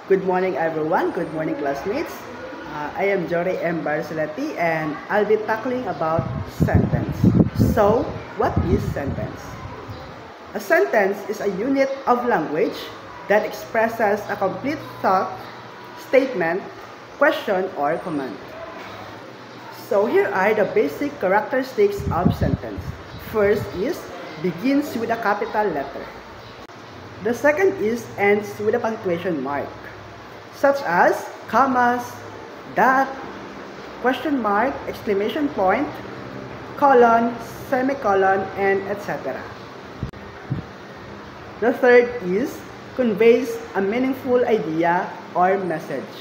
Good morning everyone, good morning classmates. I am Jory M. Barcelati and I'll be tackling about sentence. So, what is sentence? A sentence is a unit of language that expresses a complete thought, statement, question, or command. So here are the basic characteristics of sentence. First is begins with a capital letter. The second is ends with a punctuation mark, such as commas, dot, question mark, exclamation point, colon, semicolon, and etc. The third is conveys a meaningful idea or message.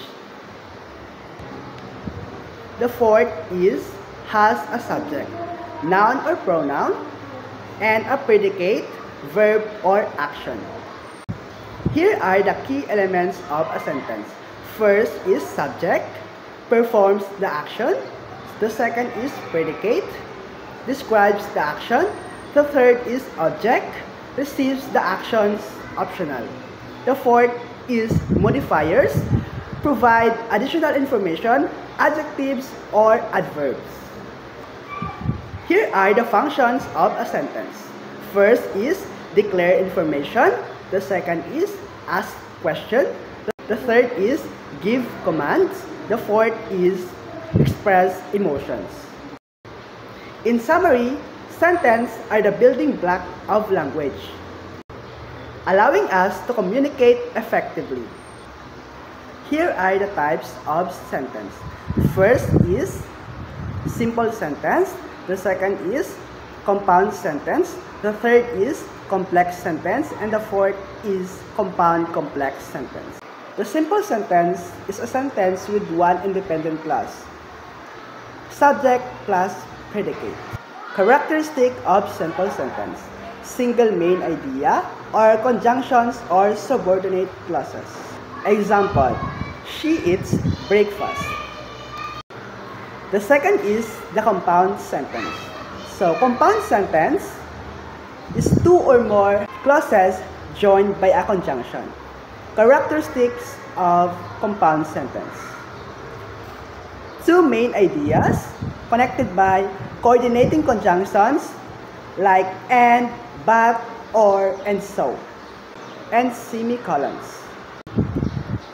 The fourth is has a subject, noun or pronoun, and a predicate, verb, or action. Here are the key elements of a sentence. First is subject, performs the action. The second is predicate, describes the action. The third is object, receives the actions, optional. The fourth is modifiers, provide additional information, adjectives, or adverbs. Here are the functions of a sentence. First is declare information. The second is ask question. The third is give commands. The fourth is express emotions. In summary, sentences are the building block of language, allowing us to communicate effectively. Here are the types of sentence. First is simple sentence. The second is compound sentence. The third is complex sentence, and the fourth is compound complex sentence. The simple sentence is a sentence with one independent clause, subject plus predicate. Characteristic of simple sentence: single main idea or conjunctions or subordinate clauses. Example: she eats breakfast. The second is the compound sentence. So, compound sentence is two or more clauses joined by a conjunction. Characteristics of compound sentence: two main ideas connected by coordinating conjunctions like and, but, or, and so, and semicolons.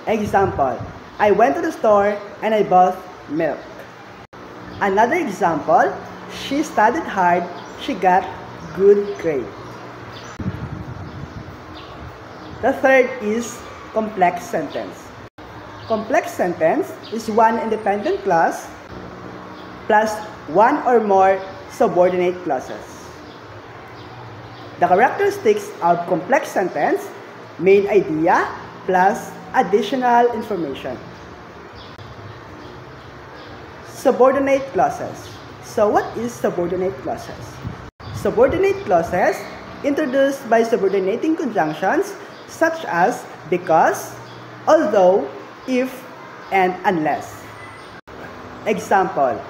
Example: I went to the store and I bought milk. Another example: she studied hard, she got good grade. The third is complex sentence. Complex sentence is one independent clause plus one or more subordinate clauses. The characteristics of complex sentence: main idea plus additional information. Subordinate clauses. So what is subordinate clauses? Subordinate clauses introduced by subordinating conjunctions such as because, although, if, and unless. Example: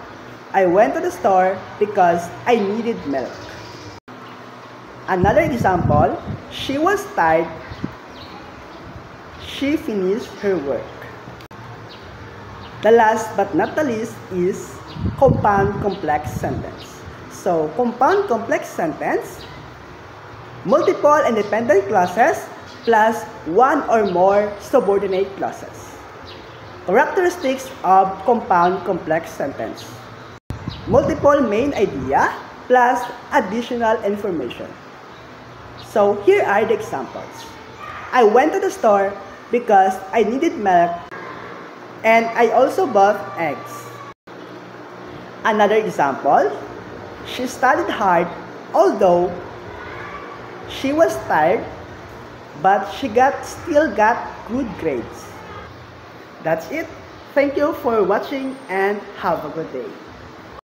I went to the store because I needed milk. Another example: she was tired, she finished her work. The last but not the least is compound complex sentence. So, compound complex sentence: multiple independent clauses plus one or more subordinate clauses. Characteristics of compound complex sentence: multiple main idea plus additional information. So, here are the examples. I went to the store because I needed milk and I also bought eggs. Another example: she studied hard, although she was tired, but she still got good grades. That's it. Thank you for watching and have a good day.